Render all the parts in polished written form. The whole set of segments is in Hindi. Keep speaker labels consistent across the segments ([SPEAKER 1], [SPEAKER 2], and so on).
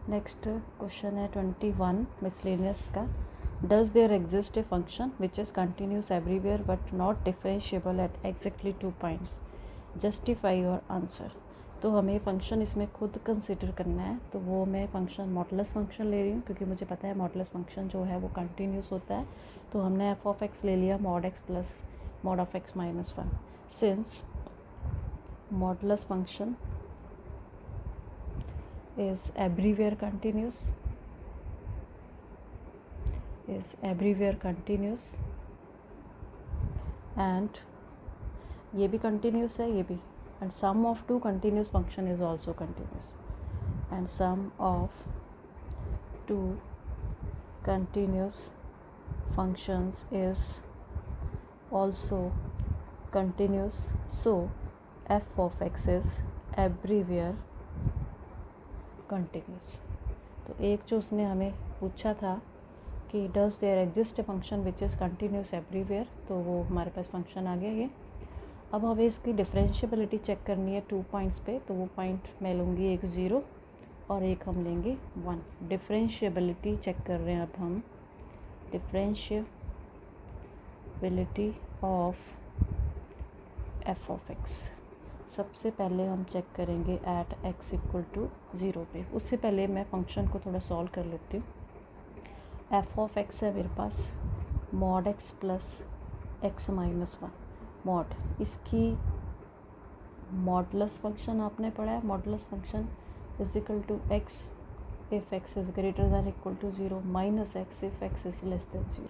[SPEAKER 1] नेक्स्ट क्वेश्चन है 21 मिसलेनियस का। Does there exist a function which is continuous everywhere but not differentiable at exactly 2 points, justify your answer. तो हमें फंक्शन इसमें खुद कंसिडर करना है, तो वो मैं फंक्शन मॉडुलस फंक्शन ले रही हूँ क्योंकि मुझे पता है मॉडुलस फंक्शन जो है वो कंटिन्यूस होता है। तो हमने एफ ऑफ एक्स ले लिया mod x plus mod of x minus 1। Since modulus function is everywhere continuous and ये भी continuous है, ये भी, and sum of two continuous function is also continuous, and sum of two continuous functions is also continuous, so f of x is everywhere continuous. तो एक जो उसने हमें पूछा था कि does there exist a function which is continuous everywhere, तो वो हमारे पास फंक्शन आ गया ये। अब हमें इसकी डिफरेंशिएबिलिटी चेक करनी है 2 पॉइंट्स पे, तो वो पॉइंट मैं लूँगी एक 0 और एक हम लेंगे 1। डिफरेंशिएबिलिटी चेक कर रहे हैं अब हम, differentiability of F of x. सबसे पहले हम चेक करेंगे एट एक्स इक्वल टू 0 पे। उससे पहले मैं फंक्शन को थोड़ा सॉल्व कर लेती हूँ। एफ ऑफ एक्स है मेरे पास mod x plus x minus 1 mod, इसकी मॉडुलस फंक्शन आपने पढ़ा है। Modulus function is equal to x if x is greater than equal to 0 minus x if x is less than 0।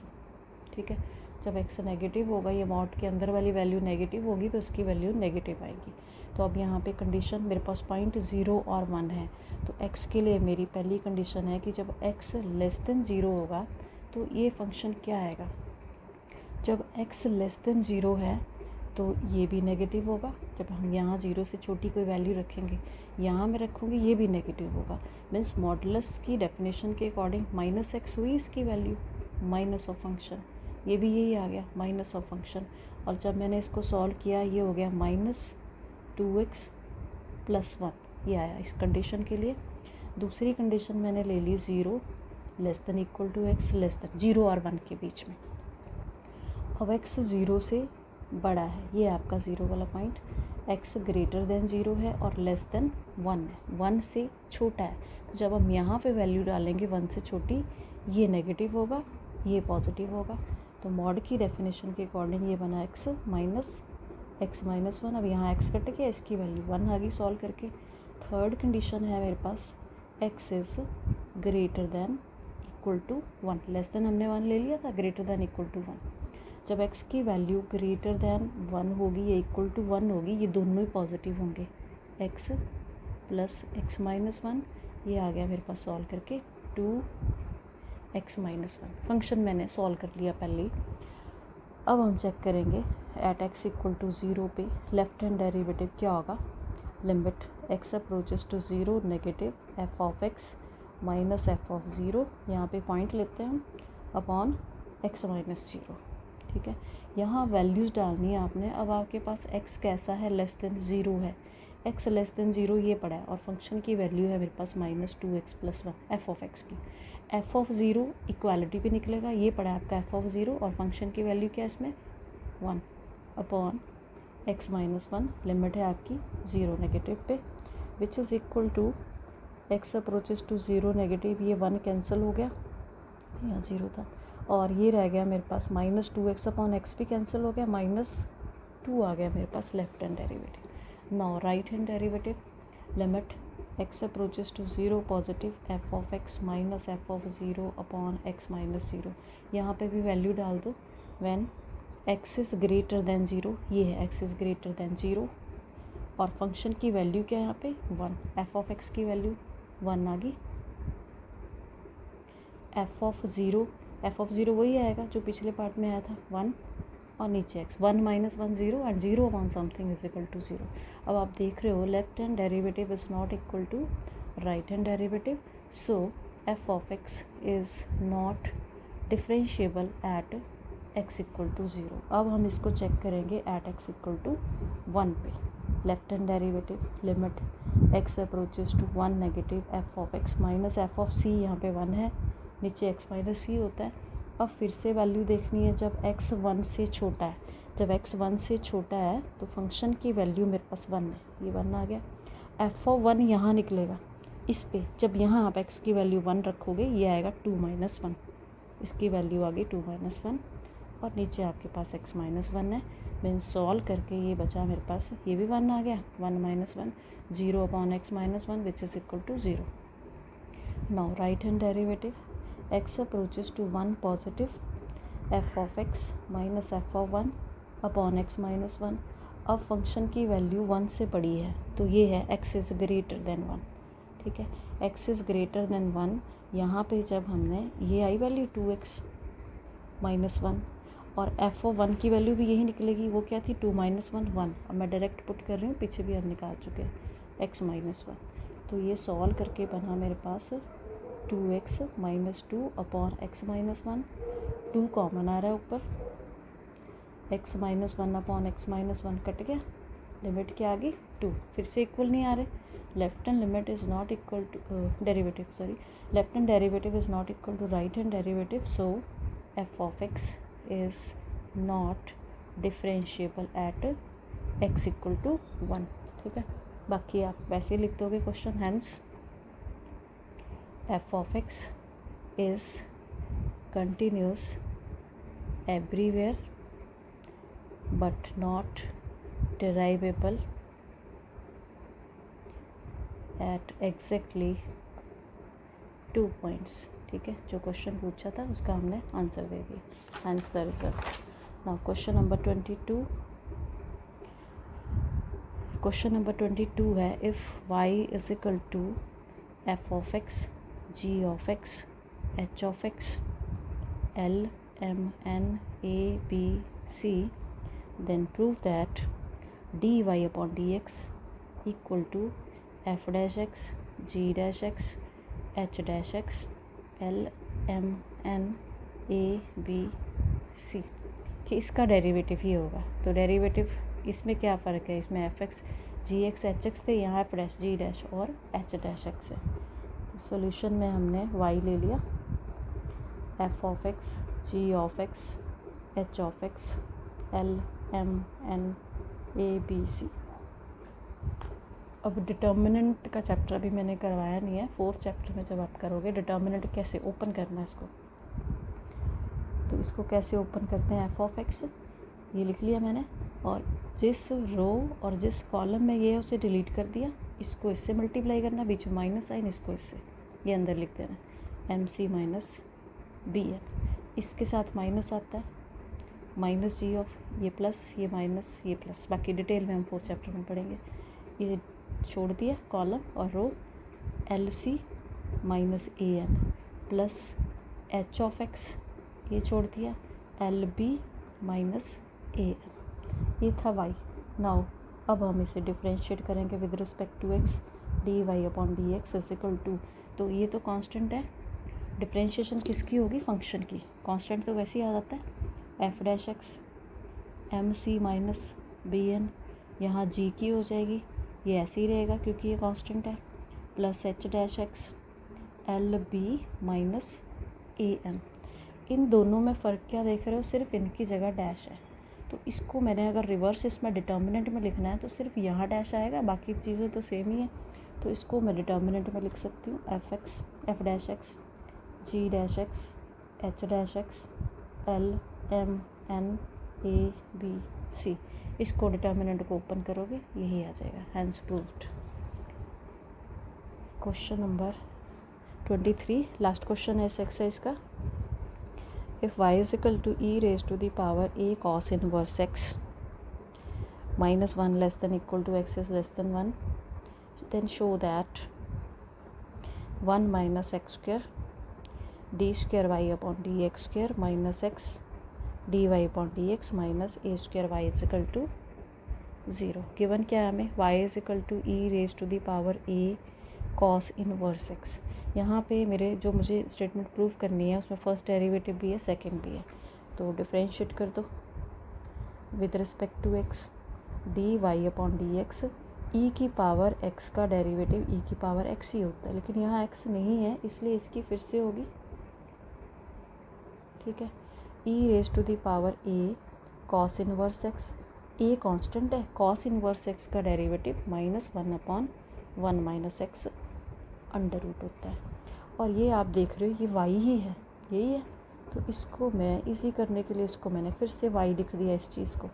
[SPEAKER 1] ठीक है, जब एक्स नेगेटिव होगा, ये मॉड के अंदर वाली वैल्यू नेगेटिव होगी तो इसकी वैल्यू नेगेटिव आएगी। तो अब यहाँ पे कंडीशन मेरे पास पॉइंट 0 और 1 है, तो x के लिए मेरी पहली कंडीशन है कि जब x लेस देन 0 होगा तो ये फंक्शन क्या आएगा। जब x लेस देन 0 है तो ये भी नेगेटिव होगा। जब हम यहाँ 0 से छोटी कोई वैल्यू रखेंगे, यहाँ मैं रखूँगी, ये भी नेगेटिव होगा। मीन्स मॉडुलस की डेफिनेशन के अकॉर्डिंग माइनस एक्स हुई इसकी वैल्यू, माइनस ऑफ फंक्शन, ये भी यही आ गया माइनस ऑफ फंक्शन। और जब मैंने इसको सॉल्व किया ये हो गया -2x + 1, ये आया इस कंडीशन के लिए। दूसरी कंडीशन मैंने ले ली 0 less than equal to X less than 0 और 1 के बीच में। अब x 0 से बड़ा है, ये आपका 0 वाला पॉइंट, x ग्रेटर देन 0 है और लेस देन 1 है, 1 से छोटा है। तो जब हम यहाँ पे वैल्यू डालेंगे 1 से छोटी, ये नेगेटिव होगा, ये पॉजिटिव होगा। तो मॉड की डेफिनेशन के अकॉर्डिंग ये बना x माइनस 1। अब यहाँ x कट के इसकी वैल्यू 1 आ गई सॉल्व करके। थर्ड कंडीशन है मेरे पास x is greater than equal to 1, less than हमने 1 ले लिया था, ग्रेटर दैन इक्वल टू 1। जब x की वैल्यू ग्रेटर दैन 1 होगी या इक्वल टू 1 होगी, ये दोनों ही पॉजिटिव होंगे, x प्लस x माइनस 1, ये आ गया मेरे पास सॉल्व करके 2x माइनस 1। फंक्शन मैंने सॉल्व कर लिया पहले। अब हम चेक करेंगे एट x इक्वल टू 0 पे लेफ्ट हैंड डेरिवेटिव क्या होगा। Limit x approaches to 0 negative f of x minus f of 0, यहाँ पे पॉइंट लेते हैं हम, अपॉन x माइनस 0। ठीक है, यहाँ वैल्यूज़ डालनी है आपने। अब आपके पास x कैसा है, लेस देन 0 है, x लेस देन 0 ये पड़ा है और फंक्शन की वैल्यू है मेरे पास -2x + 1 एफ ऑफ एक्स की। एफ ऑफ 0 इक्वालिटी पे निकलेगा, ये पड़ा है आपका एफ ऑफ 0 और फंक्शन की वैल्यू क्या है इसमें 1 अपॉन x माइनस 1। लिमिट है आपकी 0 नेगेटिव पे, which is equal to x approaches to 0 negative, ये 1 कैंसिल हो गया, यहाँ 0 था, और ये रह गया मेरे पास -2x अपॉन x भी कैंसिल हो गया, -2 आ गया मेरे पास left hand derivative. Now right hand derivative, limit x approaches to 0 positive f of x minus f of 0 upon x minus 0। यहाँ पे भी वैल्यू डाल दो, when x is greater than 0, ये है x इज़ ग्रेटर दैन 0 और फंक्शन की वैल्यू क्या है यहाँ पे 1, f ऑफ x की वैल्यू 1 आ गई। f ऑफ 0 वही आएगा जो पिछले पार्ट में आया था 1 और नीचे x, 1 minus 1 0 and 0 upon something is equal to 0। अब आप देख रहे हो left hand derivative is not equal to right hand derivative, so f of x is not differentiable at x equal to 0। अब हम इसको चेक करेंगे एट x इक्वल टू 1 पे। Left hand derivative limit x approaches to 1 negative f of x minus F of c, यहाँ पे 1 है, नीचे x माइनस सी होता है। अब फिर से वैल्यू देखनी है जब x 1 से छोटा है। जब x 1 से छोटा है तो फंक्शन की वैल्यू मेरे पास 1 है, ये 1 आ गया। एफ ऑफ 1 यहाँ निकलेगा इस पे, जब यहाँ आप x की वैल्यू 1 रखोगे ये आएगा 2 माइनस 1, इसकी वैल्यू आ गई 2 माइनस 1, और नीचे आपके पास x माइनस 1 है। मैं सॉल्व करके ये बचा मेरे पास, ये भी 1 आ गया, 1 minus 1, 0 upon x minus 1 which is equal to 0। Now right hand derivative x approaches to 1 positive f of x minus F of 1 upon x minus 1। अब फंक्शन की वैल्यू 1 से बड़ी है तो ये है x इज़ ग्रेटर देन 1, ठीक है, x इज़ ग्रेटर देन 1। यहाँ पे जब हमने ये आई वैल्यू 2x माइनस 1 और एफ ऑफ 1 की वैल्यू भी यही निकलेगी, वो क्या थी 2 माइनस 1 1। अब मैं डायरेक्ट पुट कर रही हूँ, पीछे भी हम निकाल चुके हैं x माइनस 1। तो ये सॉल्व करके बना मेरे पास 2x minus 2 upon x minus 1, 2 common आ रहा है ऊपर, x minus 1 upon x minus 1 cut गया, लिमिट क्या आ गई 2, फिर से इक्वल नहीं आ रहे, left hand limit is not equal to derivative, sorry left hand derivative is not equal to right hand derivative, so F of X is not differentiable at x equal to 1, ठीक है। बाकी आप वैसे ही लिख दोगे question, hence F of X is continuous everywhere but not derivable at exactly 2 points, ठीक है। जो क्वेश्चन पूछा था उसका हमने आंसर दे दिया, hence the result. Now question number 22, question number 22 है if y is equal to F of X G of X H of X L M N A B C, then prove that dy upon dx equal to f dash x g dash x h dash x l m n a b c, कि इसका डेरिवेटिव ही होगा। तो डेरिवेटिव इसमें क्या फ़र्क है, इसमें F X G X H X थे, यहाँ एफ डैश जी डैश और एच डैश एक्स है। तो सोल्यूशन में हमने y ले लिया, F of X G of X H of X L M N A B C. अब डिटर्मिनेंट का चैप्टर अभी मैंने करवाया नहीं है, 4th चैप्टर में जब आप करोगे डिटर्मिनेंट कैसे ओपन करना है इसको, तो इसको कैसे ओपन करते हैं, एफ ऑफ एक्स ये लिख लिया मैंने, और जिस रो और जिस कॉलम में ये है उसे डिलीट कर दिया, इसको इससे मल्टीप्लाई करना, बीच में माइनस साइन, इसको इससे ये अंदर लिख देना, M C minus B N, इसके साथ माइनस आता है, माइनस जी ऑफ ये प्लस ये माइनस ये प्लस, बाकी डिटेल में हम 4th चैप्टर में पढ़ेंगे। ये छोड़ दिया कॉलम और row, l c minus a n plus h of x ये छोड़ दिया, l b minus a n, ये था वाई। नाउ अब हम इसे डिफ्रेंशिएट करेंगे with respect to x, D Y upon D x is equal to, तो ये तो कांस्टेंट है, डिफ्रेंशिएशन किसकी होगी, फंक्शन की, कांस्टेंट तो वैसे ही आ जाता है, F dash X M C minus B N, यहाँ जी की हो जाएगी, ये ऐसे ही रहेगा क्योंकि ये कांस्टेंट है, plus h dash x l b minus a n. इन दोनों में फ़र्क क्या देख रहे हो, सिर्फ इनकी जगह डैश है, तो इसको मैंने अगर रिवर्स इसमें डिटर्मिनेंट में लिखना है तो सिर्फ यहाँ डैश आएगा, बाकी चीज़ें तो सेम ही है, तो इसको मैं डिटर्मिनेंट में लिख सकती हूँ, F X F dash X G dash X H dash x L M N A B C, इसको डिटर्मिनेंट को ओपन करोगे यही आ जाएगा, hence proved. Question number 23 last question है इस एक्सरसाइज का, if y is equal to E raise to the power a cos inverse x minus 1 less than equal to x is less than 1, then show that 1 minus X square D square Y upon D X square minus X D Y upon D X minus A square Y is equal to 0। Given क्या है हमें, y is equal to E raise to the power a cos inverse x। यहाँ पे मेरे जो मुझे स्टेटमेंट प्रूव करनी है उसमें फर्स्ट डेरिवेटिव भी है सेकंड भी है, तो डिफरेंशिएट कर दो with respect to x, d Y upon D x, e की पावर एक्स का डेरिवेटिव ई की पावर एक्स ही होता है, लेकिन यहाँ एक्स नहीं है इसलिए इसकी फिर से होगी, ठीक है, e raise to the power a cos inverse x, a constant है, कॉस इनवर्स एक्स का derivative -1 upon 1 minus x under root होता है। और ये आप देख रहे हो ये वाई ही है, यही है, तो इसको मैं इजी करने के लिए इसको मैंने फिर से वाई लिख दिया इस चीज़ को,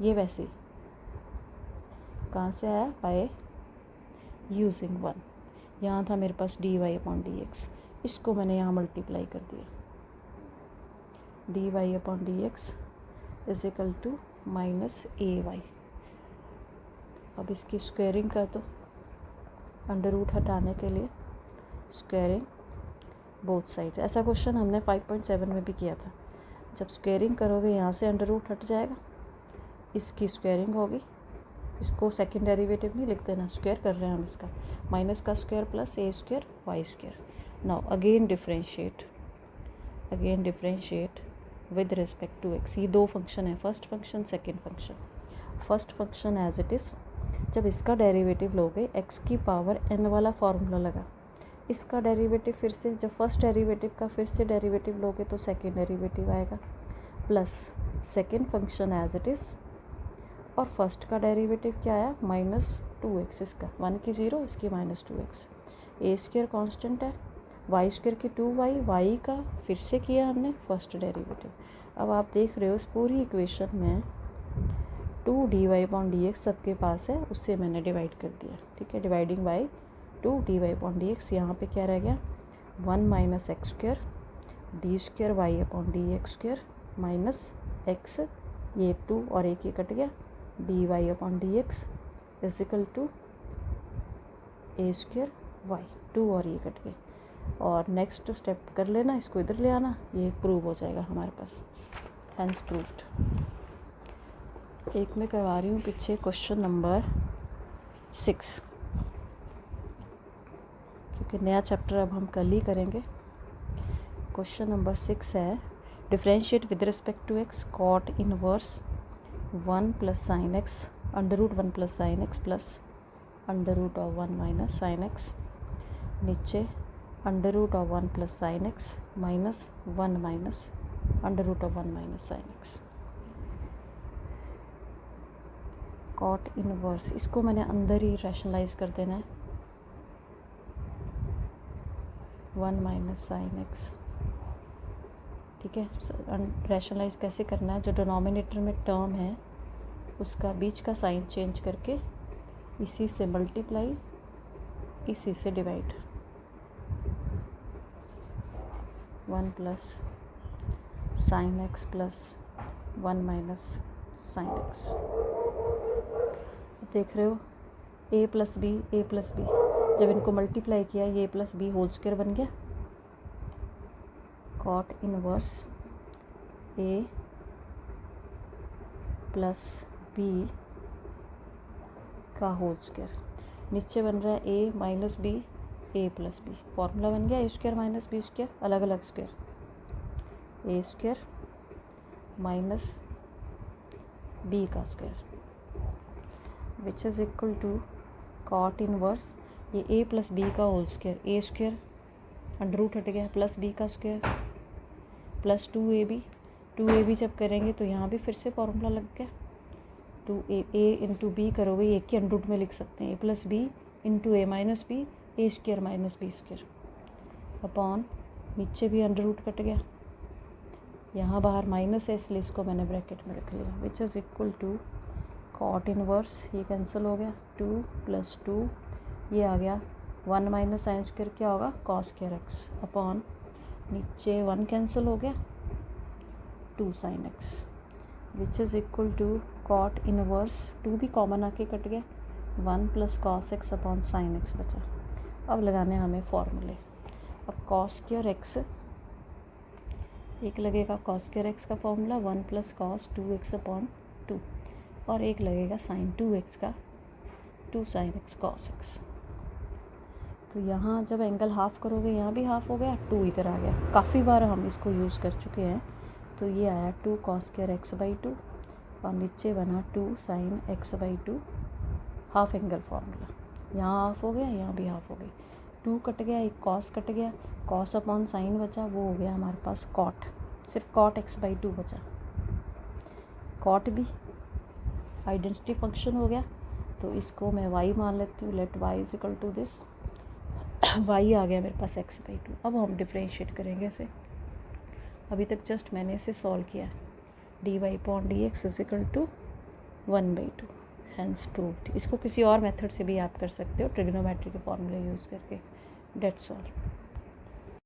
[SPEAKER 1] ये वैसे ही कहाँ से आया, बाय यूजिंग 1, यहाँ था मेरे पास d Y upon D x, इसको मैंने यहाँ मल्टीप्लाई कर दिया, d Y upon D x is equal to minus a y. अब इसकी स्क्वायरिंग कर दो, अंडर रूट हटाने के लिए स्क्वायरिंग बोथ साइड्स। ऐसा क्वेश्चन हमने 5.7 में भी किया था, जब स्क्वायरिंग करोगे यहाँ से अंडर रूट हट जाएगा, इसकी स्क्वायरिंग होगी, इसको सेकंड डेरिवेटिव नहीं लिख देना, स्क्वायर कर रहे हैं हम इसका, माइनस का square plus A square Y square. Now again differentiate with respect to X. ये दो फंक्शन है, first function second function. First function as it is, जब इसका डेरिवेटिव लोगे एक्स की पावर एन वाला फार्मूला लगा, इसका डेरिवेटिव फिर से, जब फर्स्ट डेरिवेटिव का फिर से डेरिवेटिव लोगे तो सेकंड डेरिवेटिव आएगा, plus second function as it is, और फर्स्ट का डेरिवेटिव क्या आया, -2x, इसका 1 की 0, इसकी -2x, ए स्क्वायर कॉन्स्टेंट है, वाई स्क्वायर की 2y, वाई का फिर से किया हमने फर्स्ट डेरिवेटिव। अब आप देख रहे हो इस पूरी इक्वेशन में 2 D Y upon D X सबके पास है, उससे मैंने डिवाइड कर दिया, ठीक है, dividing by 2 D Y upon D X, यहाँ पर क्या रह गया 1 minus X square D square Y upon D X square minus X, ये 2 और एक ये कट गया, D Y upon D x is equal to A square Y, 2 और ये कट गए। और नेक्स्ट स्टेप कर लेना, इसको इधर ले आना, ये प्रूव हो जाएगा हमारे पास, हेंस प्रूव्ड। एक में करवा रही हूँ पीछे क्वेश्चन नंबर 6, क्योंकि नया चैप्टर अब हम कल ही करेंगे। क्वेश्चन नंबर 6 है, differentiate with respect to x cot inverse 1 plus sine x under root 1 plus sine x plus under root of 1 minus sine x, नीचे under root of 1 plus sine x minus 1 minus under root of 1 minus sine x, cot inverse, इसको मैंने अंदर ही रैशनलाइज कर देना है, 1 माइनस साइन एक्स, ठीक है। रैशनलाइज कैसे करना है, जो डिनोमिनेटर में टर्म है उसका बीच का साइन चेंज करके इसी से मल्टीप्लाई, इसी से divide, 1 plus sine x plus 1 minus sine x. देख रहे हो a प्लस बी, जब इनको मल्टीप्लाई किया ये प्लस बी होल स्क्वायर बन गया, cot inverse a plus B का होल स्क्वायर, नीचे बन रहा है a minus B, A plus B, formula बन गया A square minus B square, अलग अलग square, A square minus B का square which is equal to cot inverse, ये ए प्लस बी का whole square, A square under root हट गया प्लस बी का स्क्वायर प्लस 2ab जब करेंगे तो यहाँ भी फिर से फॉर्मूला लग गया, 2a इंटू बी करोगे एक ही अंडर रूट में लिख सकते हैं, a plus b into a minus B, a square minus B square upon, नीचे भी अंडर रूट कट गया, यहाँ बाहर माइनस है इसलिए इसको मैंने ब्रैकेट में रख लिया, which is equal to cot inverse, ये कैंसिल हो गया, 2 प्लस 2 ये आ गया 1 माइनस साइन स्क्वायर क्या होगा कॉस स्क्वायर एक्स अपॉन, नीचे 1 कैंसिल हो गया 2 sine x, which is equal to cot inverse, 2 भी कॉमन आके कट गया, 1 प्लस cos x upon sine x बचा। अब लगाने हमें फॉर्मूले, अब कॉस स्क्वायर एक्स, एक लगेगा कॉस स्क्वायर एक्स का फॉर्मूला 1 प्लस कॉस 2x अपॉन 2, और एक लगेगा साइन 2x का 2 साइन एक्स कॉस एक्स। तो यहाँ जब एंगल हाफ करोगे यहाँ भी हाफ हो गया, 2 इधर आ गया, काफ़ी बार हम इसको यूज़ कर चुके हैं, तो ये आया 2 कॉस स्क्वायर एक्स बाई 2 और नीचे बना 2 sin x/2 half angle formula. यहाँ हाफ हो गया, यहाँ भी हाफ हो गई, 2 कट गया, एक कॉस कट गया, कॉस अपॉन साइन बचा, वो हो गया हमारे पास कॉट, सिर्फ कॉट x/2 बचा। कॉट भी आइडेंटिटी फंक्शन हो गया, तो इसको मैं y मान लेती हूँ। Let y is equal to this, y आ गया मेरे पास x/2। अब हम डिफ्रेंशिएट करेंगे इसे। अभी तक जस्ट मैंने इसे सॉल्व किया है। dy/dx is equal to 1/2, hence proved. इसको किसी और मेथड से भी आप कर सकते हो, ट्रिग्नोमेट्री के फॉर्मूले यूज़ करके। That's all.